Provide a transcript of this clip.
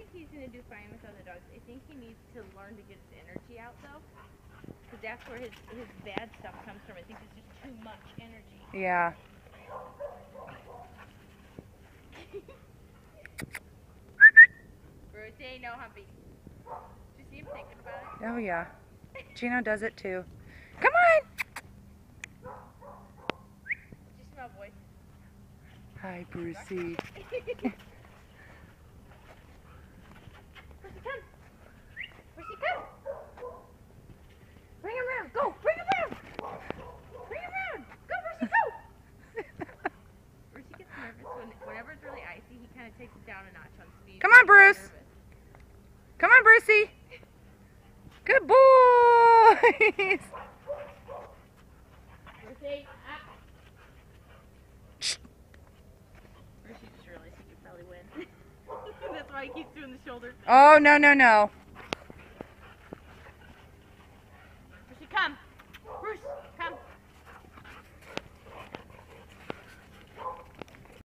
think he's going to do fine with other dogs. I think he needs to learn to get his energy out, though. Because that's where his bad stuff comes from. I think it's just too much energy. Yeah. Brucey, no humpy. Did you see him thinking about it? Oh, yeah. Gino does it, too. Come on! Did you smell boy? Hi, Brucey. Brucey, come! Brucey, come! Bring him around! Go! Bring him around! Bring him around! Go, Brucey, go! Brucey gets nervous whenever it's really icy. He kind of takes it down a notch on speed. Come on, Bruce! Come on, Brucey! Good boys! Brucey, Brucey just realized he could probably win. That's why he keeps doing the shoulder thing. Oh, no, no, no.